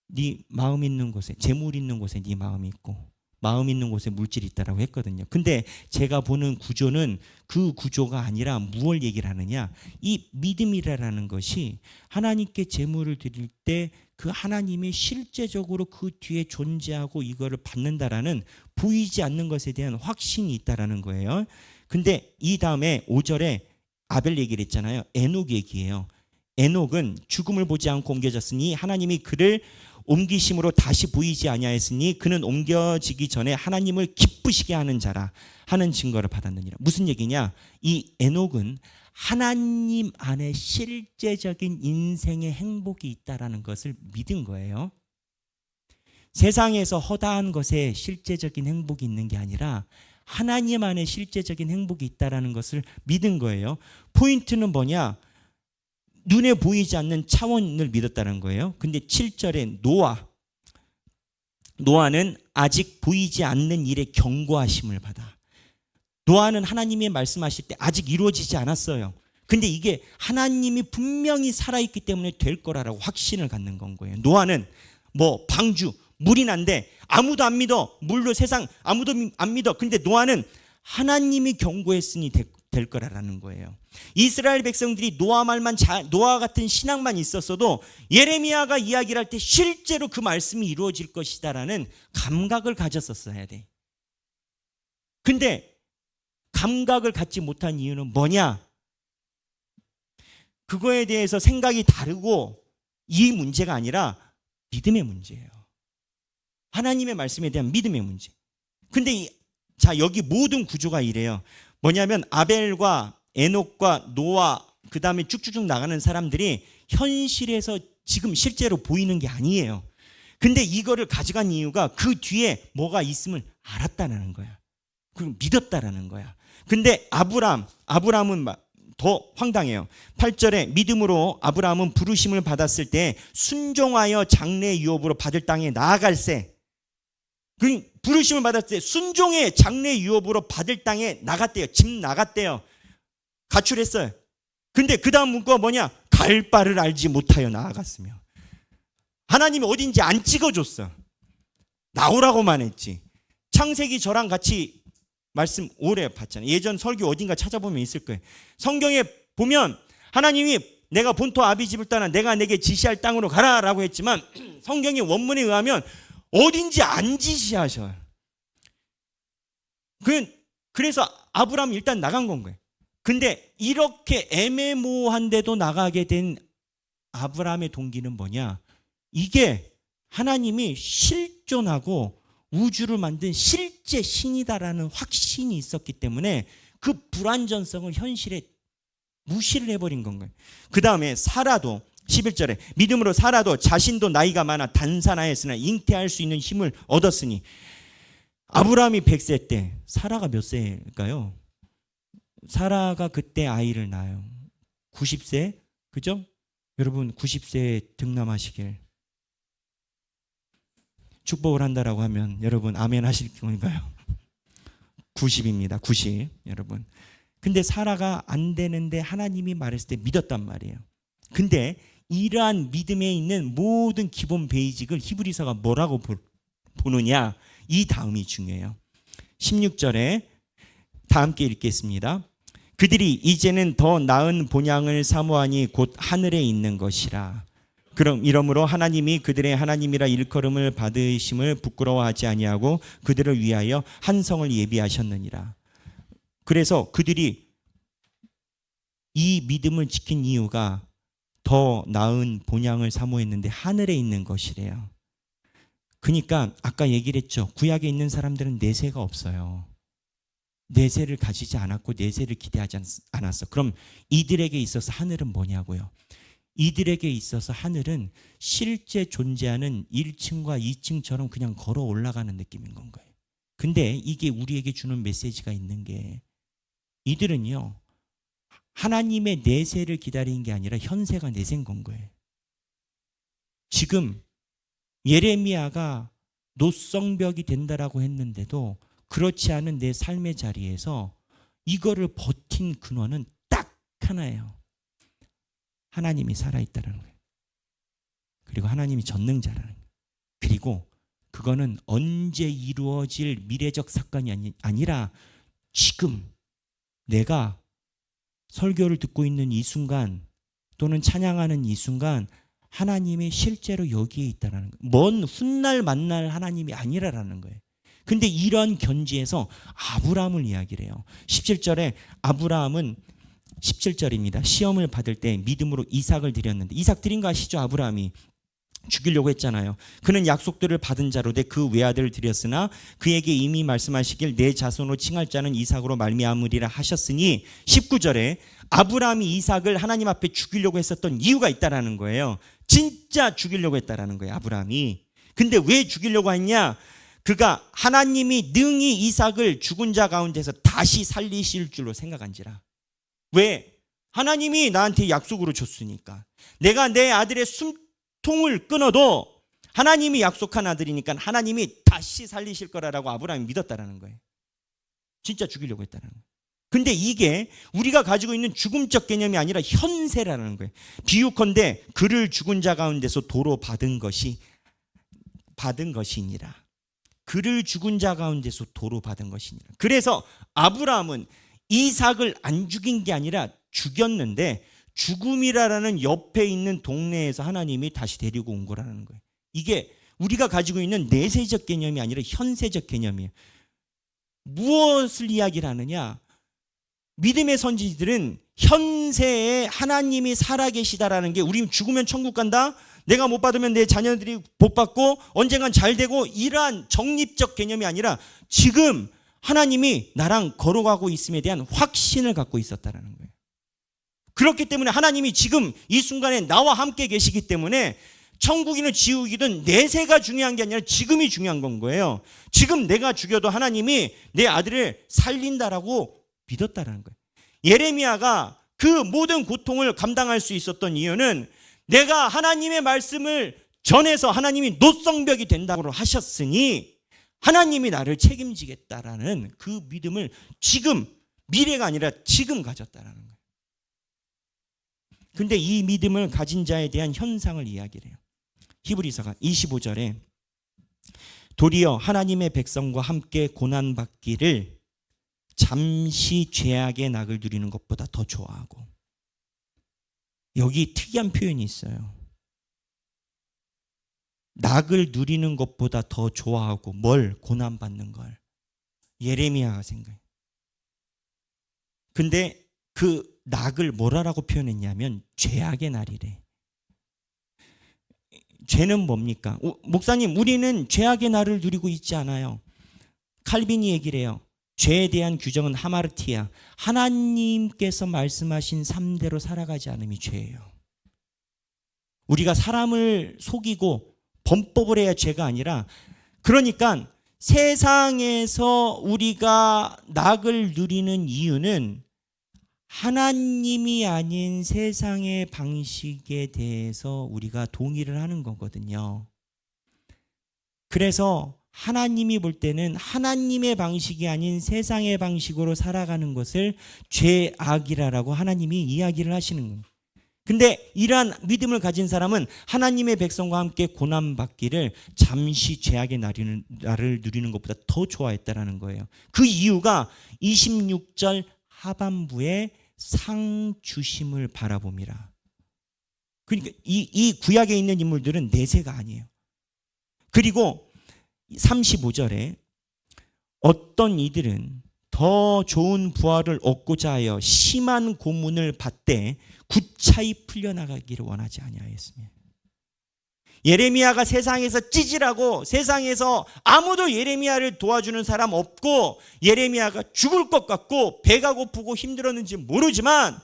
A: 네 마음 있는 곳에, 제물 있는 곳에 네 마음이 있고 마음 있는 곳에 물질이 있다라고 했거든요. 근데 제가 보는 구조는 그 구조가 아니라 무엇을 얘기를 하느냐? 이 믿음이라는 것이 하나님께 제물을 드릴 때 그 하나님이 실제적으로 그 뒤에 존재하고 이거를 받는다라는 보이지 않는 것에 대한 확신이 있다라는 거예요. 근데 이 다음에 5절에 아벨 얘기를 했잖아요. 에녹 얘기예요. 에녹은 죽음을 보지 않고 옮겨졌으니 하나님이 그를 옮기심으로 다시 보이지 아니하였으니 그는 옮겨지기 전에 하나님을 기쁘시게 하는 자라 하는 증거를 받았느니라. 무슨 얘기냐? 이 에녹은 하나님 안에 실제적인 인생의 행복이 있다라는 것을 믿은 거예요. 세상에서 허다한 것에 실제적인 행복이 있는 게 아니라 하나님 안에 실제적인 행복이 있다라는 것을 믿은 거예요. 포인트는 뭐냐? 눈에 보이지 않는 차원을 믿었다는 거예요. 근데 7절에 노아는 아직 보이지 않는 일에 경고하심을 받아. 노아는 하나님이 말씀하실 때 아직 이루어지지 않았어요. 근데 이게 하나님이 분명히 살아있기 때문에 될 거라고 확신을 갖는 건 거예요. 노아는 뭐 방주, 물이 난데 아무도 안 믿어. 물로 세상 아무도 안 믿어. 근데 노아는 하나님이 경고했으니 될 거라는 거예요. 이스라엘 백성들이 노아 같은 신앙만 있었어도 예레미야가 이야기를 할 때 실제로 그 말씀이 이루어질 것이다라는 감각을 가졌었어야 돼. 근데 감각을 갖지 못한 이유는 뭐냐? 그거에 대해서 생각이 다르고 이 문제가 아니라 믿음의 문제예요. 하나님의 말씀에 대한 믿음의 문제. 근데 자, 여기 모든 구조가 이래요. 뭐냐면 아벨과 에녹과 노아 그 다음에 쭉쭉쭉 나가는 사람들이 현실에서 지금 실제로 보이는 게 아니에요. 근데 이거를 가져간 이유가 그 뒤에 뭐가 있음을 알았다는 거야. 그걸 믿었다라는 거야. 근데 아브라함은 더 황당해요. 8절에 믿음으로 아브라함은 부르심을 받았을 때 순종하여 장래 유업으로 받을 땅에 나아갈세. 그 부르심을 받았을 때 순종의 장래 유업으로 받을 땅에 나갔대요. 집 나갔대요. 가출했어요. 근데 그 다음 문구가 뭐냐? 갈 바를 알지 못하여 나아갔으며. 하나님이 어딘지 안 찍어줬어. 나오라고만 했지. 창세기 저랑 같이 말씀 오래 봤잖아요. 예전 설교 어딘가 찾아보면 있을 거예요. 성경에 보면 하나님이 내가 본토 아비집을 떠나 내가 내게 지시할 땅으로 가라라고 했지만 성경의 원문에 의하면 어딘지 안 지시하셔요. 그래서 아브라함이 일단 나간 건 거예요. 근데 이렇게 애매모호한데도 나가게 된 아브라함의 동기는 뭐냐? 이게 하나님이 실존하고 우주를 만든 실제 신이다라는 확신이 있었기 때문에 그 불완전성을 현실에 무시를 해버린 건 거예요. 그 다음에 사라도 11절에 믿음으로 사라도 자신도 나이가 많아 단산하였으나 잉태할 수 있는 힘을 얻었으니. 아브라함이 100세 때 사라가 몇 세일까요? 사라가 그때 아이를 낳아요. 90세? 그죠? 여러분 90세에 등남하시길 축복을 한다라고 하면 여러분 아멘 하실 건가요? 90입니다. 90 여러분. 근데 사라가 안 되는데 하나님이 말했을 때 믿었단 말이에요. 근데 이러한 믿음에 있는 모든 기본 베이직을 히브리서가 뭐라고 보느냐, 이 다음이 중요해요. 16절에 다 함께 읽겠습니다. 그들이 이제는 더 나은 본향을 사모하니 곧 하늘에 있는 것이라. 그럼 이러므로 하나님이 그들의 하나님이라 일컬음을 받으심을 부끄러워하지 아니하고 그들을 위하여 한 성을 예비하셨느니라. 그래서 그들이 이 믿음을 지킨 이유가 더 나은 본향을 사모했는데 하늘에 있는 것이래요. 그러니까 아까 얘기를 했죠. 구약에 있는 사람들은 내세가 없어요. 내세를 가지지 않았고 내세를 기대하지 않았어. 그럼 이들에게 있어서 하늘은 뭐냐고요? 이들에게 있어서 하늘은 실제 존재하는 1층과 2층처럼 그냥 걸어 올라가는 느낌인 건 거예요. 근데 이게 우리에게 주는 메시지가 있는 게, 이들은요 하나님의 내세를 기다리는 게 아니라 현세가 내세인 건 거예요. 지금 예레미야가 노성벽이 된다라고 했는데도 그렇지 않은 내 삶의 자리에서 이거를 버틴 근원은 딱 하나예요. 하나님이 살아있다는 거예요. 그리고 하나님이 전능자라는 거예요. 그리고 그거는 언제 이루어질 미래적 사건이 아니라 지금 내가 설교를 듣고 있는 이 순간 또는 찬양하는 이 순간 하나님이 실제로 여기에 있다는 거예요. 먼 훗날 만날 하나님이 아니라라는 거예요. 근데 이런 견지에서 아브라함을 이야기를 해요. 17절에 아브라함은 17절입니다. 시험을 받을 때 믿음으로 이삭을 드렸는데, 이삭 드린 거 아시죠? 아브라함이 죽이려고 했잖아요. 그는 약속들을 받은 자로되 그 외아들을 드렸으나 그에게 이미 말씀하시길 내 자손으로 칭할 자는 이삭으로 말미암으리라 하셨으니, 19절에 아브라함이 이삭을 하나님 앞에 죽이려고 했었던 이유가 있다라는 거예요. 진짜 죽이려고 했다라는 거예요, 아브라함이. 근데 왜 죽이려고 했냐? 그가 하나님이 능히 이삭을 죽은 자 가운데서 다시 살리실 줄로 생각한지라. 왜? 하나님이 나한테 약속으로 줬으니까. 내가 내 아들의 숨통을 끊어도 하나님이 약속한 아들이니까 하나님이 다시 살리실 거라고 아브라함이 믿었다라는 거예요. 진짜 죽이려고 했다는 거예요. 근데 이게 우리가 가지고 있는 죽음적 개념이 아니라 현세라는 거예요. 비유컨대 그를 죽은 자 가운데서 도로 받은 것이니라. 그를 죽은 자 가운데서 도로 받은 것이니라. 그래서 아브라함은 이삭을 안 죽인 게 아니라 죽였는데, 죽음이라는 옆에 있는 동네에서 하나님이 다시 데리고 온 거라는 거예요. 이게 우리가 가지고 있는 내세적 개념이 아니라 현세적 개념이에요. 무엇을 이야기를 하느냐? 믿음의 선지자들은 현세에 하나님이 살아계시다라는 게, 우리 죽으면 천국 간다, 내가 못 받으면 내 자녀들이 복 받고 언젠간 잘 되고, 이러한 정립적 개념이 아니라 지금 하나님이 나랑 걸어가고 있음에 대한 확신을 갖고 있었다는 거예요. 그렇기 때문에 하나님이 지금 이 순간에 나와 함께 계시기 때문에 천국이든 지옥이든 내세가 중요한 게 아니라 지금이 중요한 건 거예요. 지금 내가 죽여도 하나님이 내 아들을 살린다라고 믿었다는 거예요. 예레미야가 그 모든 고통을 감당할 수 있었던 이유는 내가 하나님의 말씀을 전해서 하나님이 노성벽이 된다고 하셨으니 하나님이 나를 책임지겠다라는 그 믿음을 지금, 미래가 아니라 지금 가졌다라는 거예요. 근데 이 믿음을 가진 자에 대한 현상을 이야기를 해요. 히브리서가 25절에 도리어 하나님의 백성과 함께 고난받기를 잠시 죄악의 낙을 누리는 것보다 더 좋아하고, 여기 특이한 표현이 있어요. 낙을 누리는 것보다 더 좋아하고, 뭘? 고난받는 걸. 예레미야가 생각해. 근데 그 낙을 뭐라고 표현했냐면 죄악의 날이래. 죄는 뭡니까? 목사님, 우리는 죄악의 날을 누리고 있지 않아요. 칼빈이 얘기를 해요. 죄에 대한 규정은 하마르티야. 하나님께서 말씀하신 삶대로 살아가지 않음이 죄예요. 우리가 사람을 속이고 범법을 해야 죄가 아니라, 그러니까 세상에서 우리가 낙을 누리는 이유는 하나님이 아닌 세상의 방식에 대해서 우리가 동의를 하는 거거든요. 그래서 하나님이 볼 때는 하나님의 방식이 아닌 세상의 방식으로 살아가는 것을 죄악이라고 하나님이 이야기를 하시는 겁니다. 근데 이러한 믿음을 가진 사람은 하나님의 백성과 함께 고난받기를 잠시 죄악의 날을 누리는 것보다 더 좋아했다라는 거예요. 그 이유가 26절 하반부에 상 주심을 바라봄이라. 그러니까 이 구약에 있는 인물들은 내세가 아니에요. 그리고 35절에 어떤 이들은 더 좋은 부활을 얻고자 하여 심한 고문을 받되 구차히 풀려나가기를 원하지 아니하였으며. 예레미야가 세상에서 찌질하고 세상에서 아무도 예레미야를 도와주는 사람 없고 예레미야가 죽을 것 같고 배가 고프고 힘들었는지 모르지만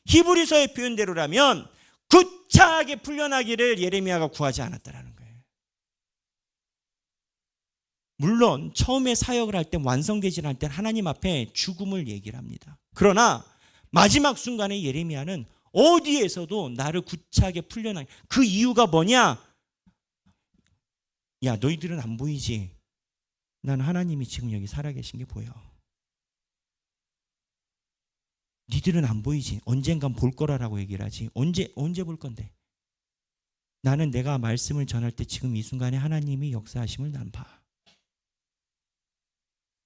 A: 히브리서의 표현대로라면 구차하게 풀려나기를 예레미야가 구하지 않았다라는 거예요. 물론 처음에 사역을 할 때 완성되지 않을 때 하나님 앞에 죽음을 얘기를 합니다. 그러나 마지막 순간에 예레미야는 어디에서도 나를 구차하게 풀려나게. 그 이유가 뭐냐? 야, 너희들은 안 보이지? 난 하나님이 지금 여기 살아계신 게 보여. 니들은 안 보이지? 언젠간 볼 거라고 얘기를 하지. 언제 볼 건데? 나는 내가 말씀을 전할 때 지금 이 순간에 하나님이 역사하심을 난 봐.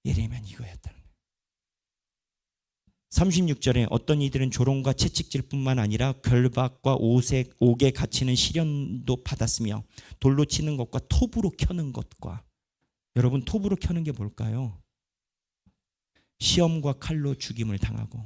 A: 예레미야는 이거였다는 거예요. 36절에 어떤 이들은 조롱과 채찍질 뿐만 아니라 결박과 옥에 갇히는 시련도 받았으며 돌로 치는 것과 톱으로 켜는 것과. 여러분, 톱으로 켜는 게 뭘까요? 시험과 칼로 죽임을 당하고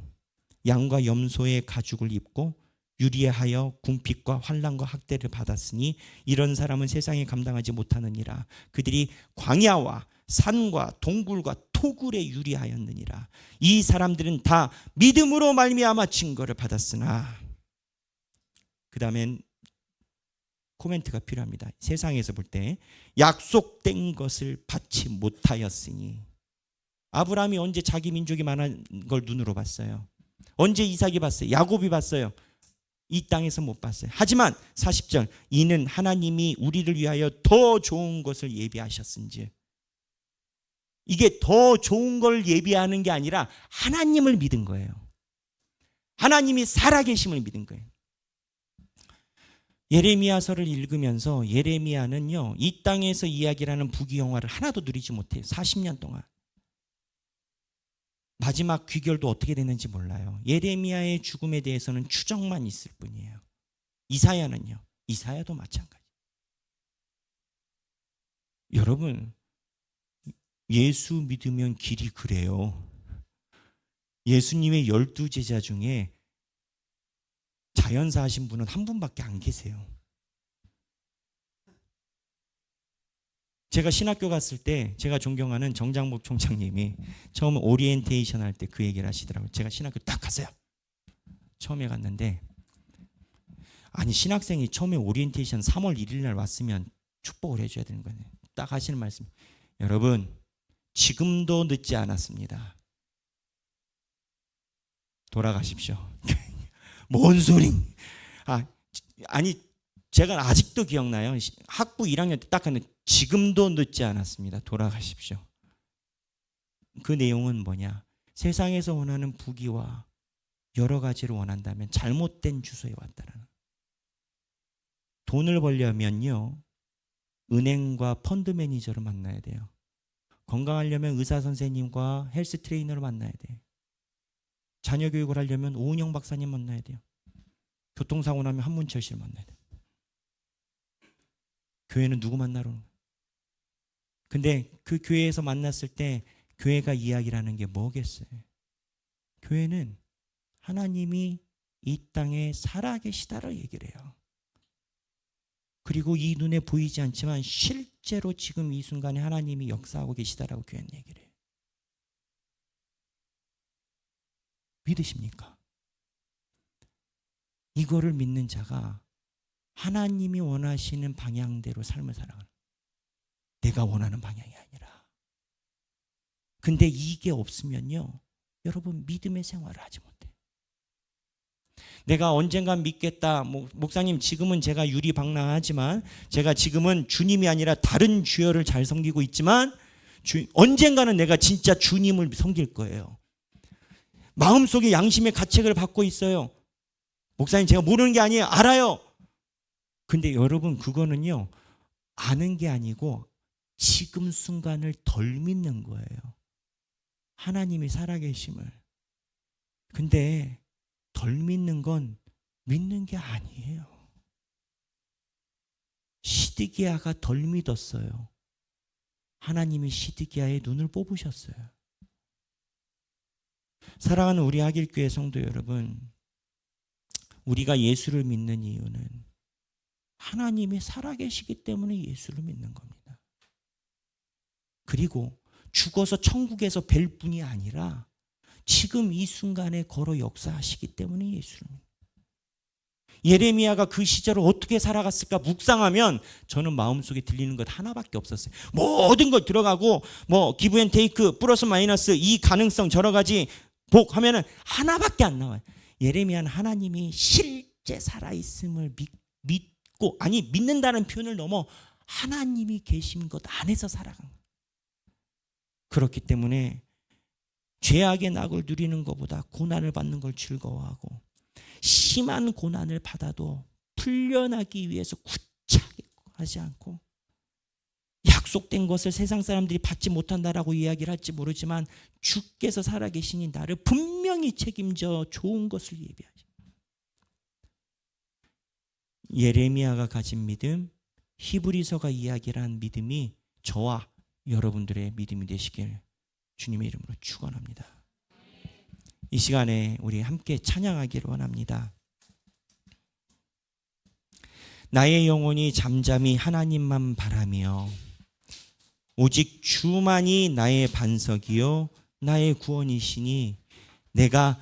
A: 양과 염소의 가죽을 입고 유리하여 궁핍과 환난과 학대를 받았으니 이런 사람은 세상에 감당하지 못하느니라. 그들이 광야와 산과 동굴과 토굴에 유리하였느니라. 이 사람들은 다 믿음으로 말미암아 증거를 받았으나. 그 다음엔 코멘트가 필요합니다. 세상에서 볼 때 약속된 것을 받지 못하였으니. 아브라함이 언제 자기 민족이 많은 걸 눈으로 봤어요? 언제 이삭이 봤어요? 야곱이 봤어요? 이 땅에서 못 봤어요. 하지만 40절, 이는 하나님이 우리를 위하여 더 좋은 것을 예비하셨은지. 이게 더 좋은 걸 예비하는 게 아니라 하나님을 믿은 거예요. 하나님이 살아계심을 믿은 거예요. 예레미야서를 읽으면서 예레미야는요, 이 땅에서 이야기를 하는 부귀영화를 하나도 누리지 못해요. 40년 동안. 마지막 귀결도 어떻게 됐는지 몰라요. 예레미야의 죽음에 대해서는 추정만 있을 뿐이에요. 이사야는요, 이사야도 마찬가지. 여러분, 예수 믿으면 길이 그래요. 예수님의 12제자 중에 자연사 하신 분은 한 분밖에 안 계세요. 제가 신학교 갔을 때 제가 존경하는 정장복 총장님이 처음 오리엔테이션 할 때 그 얘기를 하시더라고요. 제가 신학교 딱 갔어요. 처음에 갔는데, 아니 신학생이 처음에 오리엔테이션 3월 1일 날 왔으면 축복을 해줘야 되는 거예요. 딱 하시는 말씀, 여러분 지금도 늦지 않았습니다. 돌아가십시오. 뭔 소리? 아니 제가 아직도 기억나요. 학부 1학년 때 딱 하는, 지금도 늦지 않았습니다. 돌아가십시오. 그 내용은 뭐냐? 세상에서 원하는 부귀와 여러 가지를 원한다면 잘못된 주소에 왔다라는. 돈을 벌려면요, 은행과 펀드 매니저를 만나야 돼요. 건강하려면 의사 선생님과 헬스 트레이너를 만나야 돼요. 자녀 교육을 하려면 오은영 박사님 만나야 돼요. 교통사고 나면 한문철 씨를 만나야 돼요. 교회는 누구 만나러 오는 거예요? 근데 그 교회에서 만났을 때 교회가 이야기를 하는 게 뭐겠어요? 교회는 하나님이 이 땅에 살아계시다를 얘기를 해요. 그리고 이 눈에 보이지 않지만 실제로 지금 이 순간에 하나님이 역사하고 계시다라고 교회는 얘기를 해요. 믿으십니까? 이거를 믿는 자가 하나님이 원하시는 방향대로 삶을 살아가는, 내가 원하는 방향이 아니라. 근데 이게 없으면요, 여러분 믿음의 생활을 하지 못해. 내가 언젠간 믿겠다. 목사님 지금은 제가 유리방랑하지만 제가 지금은 주님이 아니라 다른 주여를 잘 섬기고 있지만 언젠가는 내가 진짜 주님을 섬길 거예요. 마음속에 양심의 가책을 받고 있어요. 목사님 제가 모르는 게 아니에요. 알아요. 근데 여러분 그거는요, 아는 게 아니고 지금 순간을 덜 믿는 거예요. 하나님이 살아계심을. 근데 덜 믿는 건 믿는 게 아니에요. 시드기야가 덜 믿었어요. 하나님이 시드기야의 눈을 뽑으셨어요. 사랑하는 우리 하길교회 성도 여러분, 우리가 예수를 믿는 이유는 하나님이 살아계시기 때문에 예수를 믿는 겁니다. 그리고 죽어서 천국에서 뵐 뿐이 아니라 지금 이 순간에 걸어 역사하시기 때문에 예수를 믿는. 예레미야가 그 시절을 어떻게 살아갔을까 묵상하면 저는 마음속에 들리는 것 하나밖에 없었어요. 모든 걸 들어가고 기브 앤 테이크 플러스 마이너스 이 가능성 여러 가지 복하면은 하나밖에 안 나와요. 예레미야는 하나님이 실제 살아있음을 믿고, 아니 믿는다는 표현을 넘어 하나님이 계신 것 안에서 살아간 거예요. 그렇기 때문에 죄악의 낙을 누리는 것보다 고난을 받는 걸 즐거워하고, 심한 고난을 받아도 풀려나기 위해서 굳차게 하지 않고, 약속된 것을 세상 사람들이 받지 못한다라고 이야기를 할지 모르지만 주께서 살아계시니 나를 분명히 책임져 좋은 것을 예비하시. 예레미야가 가진 믿음, 히브리서가 이야기를 한 믿음이 저와 여러분들의 믿음이 되시길 주님의 이름으로 축원합니다. 이 시간에 우리 함께 찬양하기를 원합니다. 나의 영혼이 잠잠히 하나님만 바라며 오직 주만이 나의 반석이요 나의 구원이시니 내가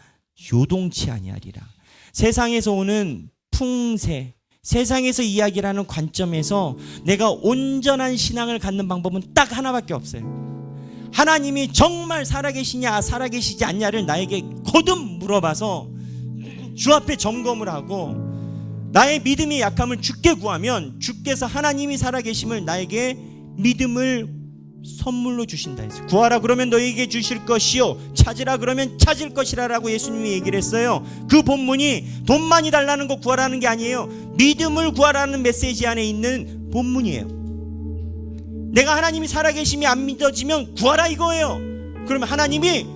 A: 요동치 아니하리라. 세상에서 오는 풍세, 세상에서 이야기를 하는 관점에서 내가 온전한 신앙을 갖는 방법은 딱 하나밖에 없어요. 하나님이 정말 살아계시냐 살아계시지 않냐를 나에게 거듭 물어봐서 주 앞에 점검을 하고, 나의 믿음의 약함을 주께 구하면 주께서 하나님이 살아계심을 나에게 믿음을 선물로 주신다 했어요. 구하라 그러면 너에게 주실 것이요 찾으라 그러면 찾을 것이라라고 예수님이 얘기를 했어요. 그 본문이 돈 많이 달라는 거 구하라는 게 아니에요. 믿음을 구하라는 메시지 안에 있는 본문이에요. 내가 하나님이 살아계심이 안 믿어지면 구하라 이거예요. 그러면 하나님이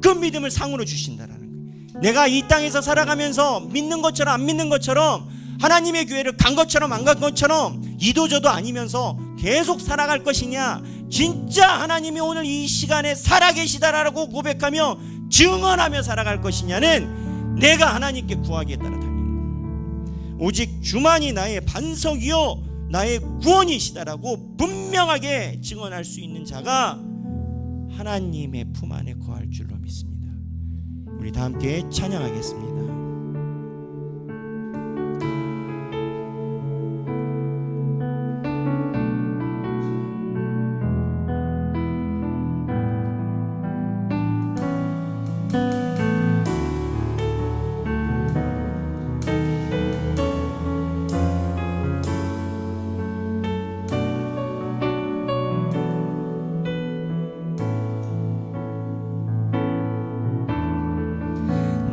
A: 그 믿음을 상으로 주신다라는 거예요. 내가 이 땅에서 살아가면서 믿는 것처럼 안 믿는 것처럼, 하나님의 교회를 간 것처럼 안 간 것처럼 이도저도 아니면서 계속 살아갈 것이냐, 진짜 하나님이 오늘 이 시간에 살아계시다라고 고백하며 증언하며 살아갈 것이냐는 내가 하나님께 구하기에 따라 달린 거예요. 오직 주만이 나의 반석이요 나의 구원이시다라고 분명하게 증언할 수 있는 자가 하나님의 품 안에 거할 줄로 믿습니다. 우리 다 함께 찬양하겠습니다.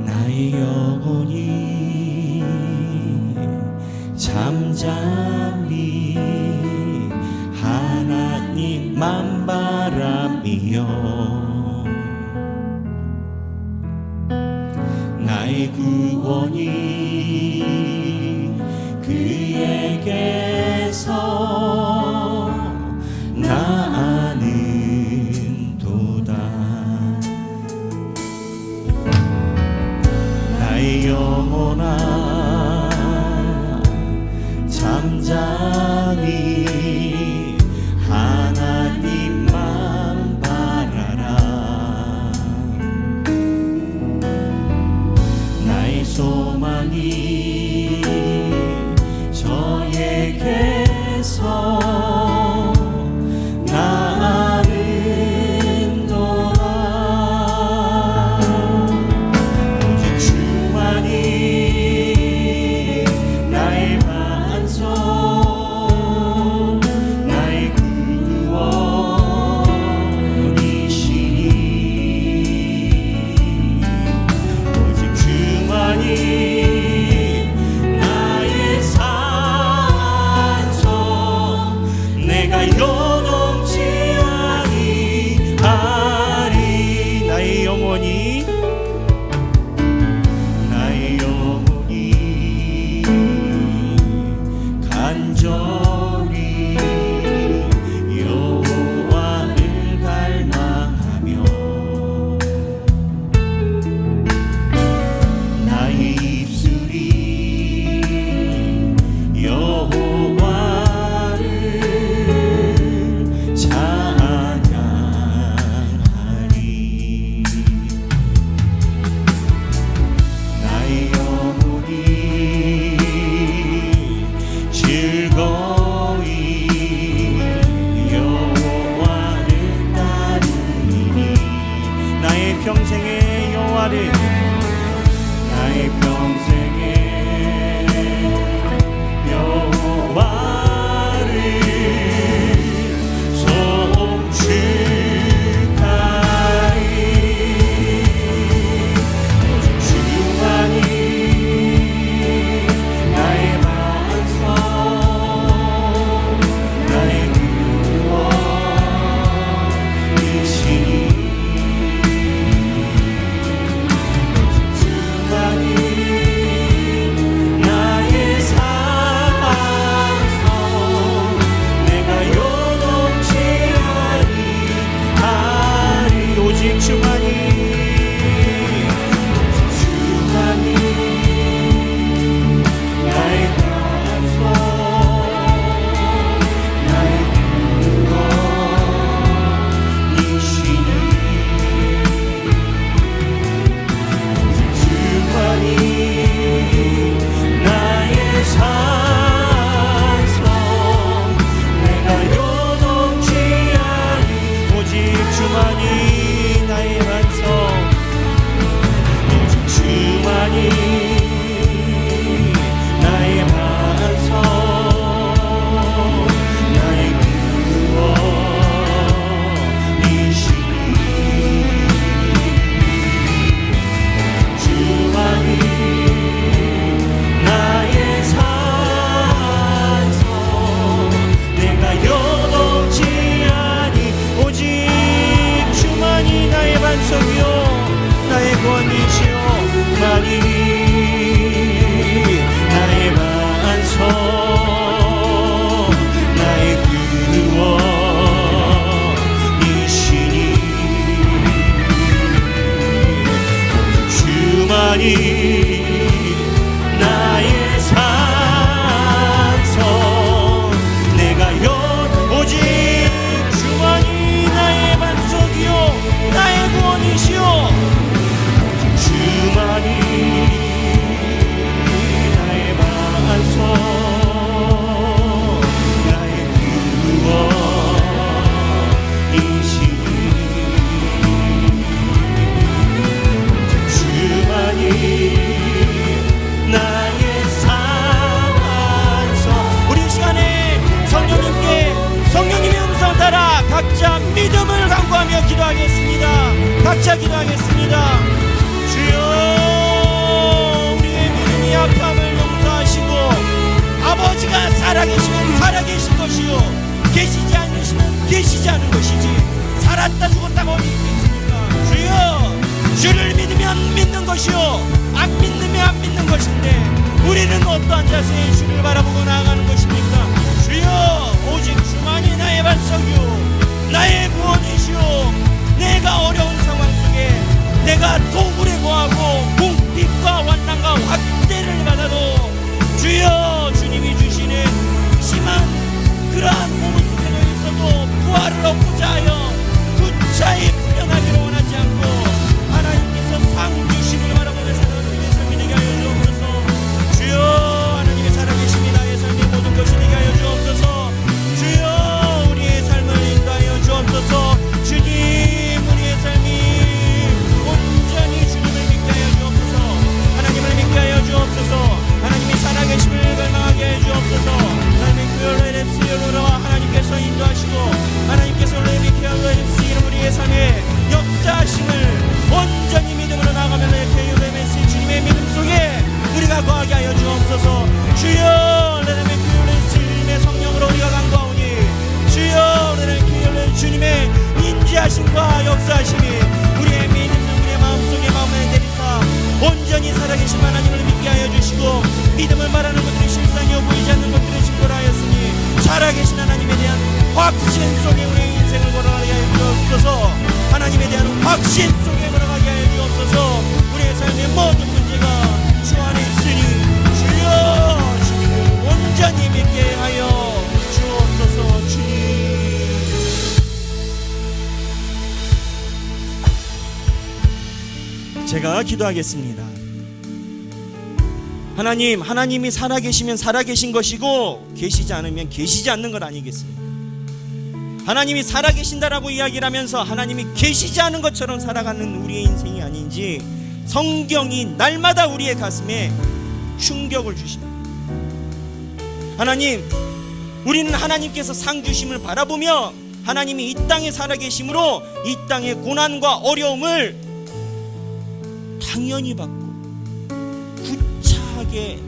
A: 나의 영혼이 잠잠히 하나님만 바라며 나의 구원이 그에게서 나아는 도다. 나의 영혼아 잠잠히 하나님만 바라라. 나의 소망이 저 나의 구원이시니 주만이 나의 산성 내가 오직 주만이 나의 반석이요 나의 구원이시요 주만이 나의 반석 나의 구원이시니 주만이 나의 산성 우리 시간에 성령님의 음성 따라 각자 믿음을 간구하며 기도하겠습니다. 각자 기도하겠습니다. 주여 우리의 믿음이 약함을 용서하시고 아버지가 살아계시면 살아계신 것이요 계시지 않으시면 계시지 않은 것이지 살았다 죽었다고 어디 있겠습니까? 주여 주를 믿으면 믿는 것이요 안 믿으면 안 믿는 것인데 우리는 어떠한 자세에 주를 바라보고 나아가는 것입니까? 주여 오직 주만이 나의 반석이요 나의 구원이시요 내가 어려운 상황 속에 내가 도굴에 고하고 궁핍과 환난과 확대를 받아도 주여 주님이 주시는 심한 그러한 몸 속에 놓여 있어도 부활을 얻고자 하여 구차히 풀려나기를 원하지 않고 하나님께서 상 주시기를 바라보는 사람을 위해서 믿게 하여 주옵소서. 주여 하나님의 살아계심이 나의 삶의 모든 것이 되게 하여 주옵소서. 주여 우리의 삶을 인도하여 주옵소서. 주님 우리의 삶이 온전히 주님을 믿게 하여 주옵소서. 하나님을 믿게 하여 주옵소서. 하나님의 살아계심을 발망하게 하여 주옵소서. 하나님의 교회를 랩스여로와 하나님께서 인도하시고 하나님께서 레비케어로 랩스이는 우리의 삶에 역사하심을 온전히 믿음으로 나가며 레케이오레메스 주님의 믿음 속에 우리가 거하게 하여 주옵소서. 주여 레메키오레스 주님의 성령으로 우리가 간구하오니 주여 레메키오레 주님의 인지하심과 역사하심이 우리의 믿음 우리의 마음속에 마음에 내리사 온전히 살아계신 하나님을 믿게 하여 주시고 믿음을 말하는 것들이 실상이요 보이지 않는 것들을 증거로 하였으니 살아계신 하나님에 대한 확신 속에 우리의 인생을 걸어가게 하여 주옵소서. 하나님에 대한 확신 속에 걸어가게 하여 주옵소서. 우리의 삶의 모든 문제가 주 안에 있으니 주여 주님을 온전히 믿게 하여 주옵소서. 주님 제가 기도하겠습니다. 하나님이 살아계시면 살아계신 것이고 계시지 않으면 계시지 않는 것 아니겠습니까? 하나님이 살아계신다라고 이야기를 하면서 하나님이 계시지 않은 것처럼 살아가는 우리의 인생이 아닌지 성경이 날마다 우리의 가슴에 충격을 주십니다. 하나님, 우리는 하나님께서 상 주심을 바라보며 하나님이 이 땅에 살아계심으로 이 땅의 고난과 어려움을 당연히 받고 구차하게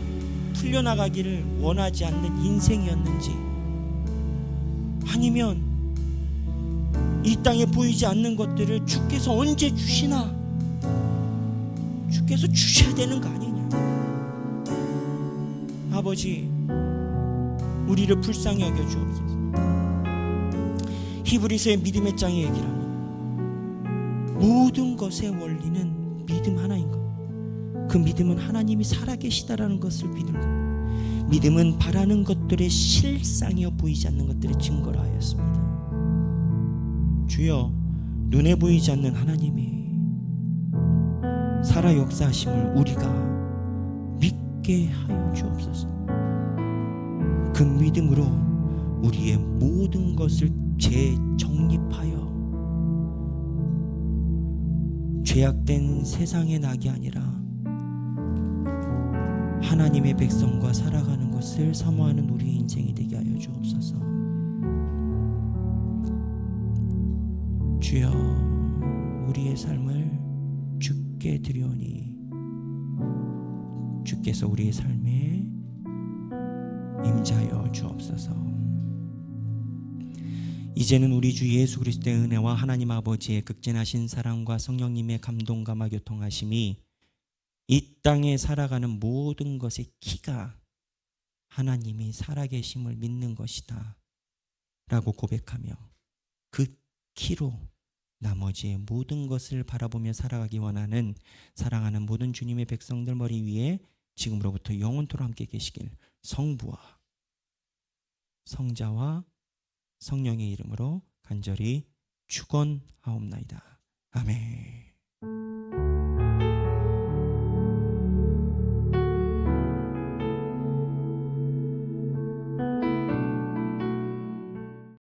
A: 풀려나가기를 원하지 않는 인생이었는지, 아니면 이 땅에 보이지 않는 것들을 주께서 언제 주시나, 주께서 주셔야 되는 거 아니냐. 아버지, 우리를 불쌍히 여겨 주옵소서. 히브리서의 믿음의 장에 얘기를 합니다. 모든 것의 원리는 믿음 하나인 것. 그 믿음은 하나님이 살아계시다라는 것을 믿는 것. 믿음은 바라는 것들의 실상이여 보이지 않는 것들의 증거라 하였습니다. 주여, 눈에 보이지 않는 하나님이 살아 역사하심을 우리가 믿게 하여 주옵소서. 그 믿음으로 우리의 모든 것을 재정립하여 죄악된 세상의 낙이 아니라 하나님의 백성과 살아가는 것을 사모하는 우리의 인생이 되게 하여 주옵소서. 주여, 우리의 삶을 주께 드리오니 주께서 우리의 삶에 임자여 주옵소서. 이제는 우리 주 예수 그리스도의 은혜와 하나님 아버지의 극진하신 사랑과 성령님의 감동감화 교통하심이 이 땅에 살아가는 모든 것의 키가 하나님이 살아계심을 믿는 것이다 라고 고백하며 그 키로 나머지의 모든 것을 바라보며 살아가기 원하는 사랑하는 모든 주님의 백성들 머리 위에 지금으로부터 영원토록 함께 계시길 성부와 성자와 성령의 이름으로 간절히 축원하옵나이다. 아멘.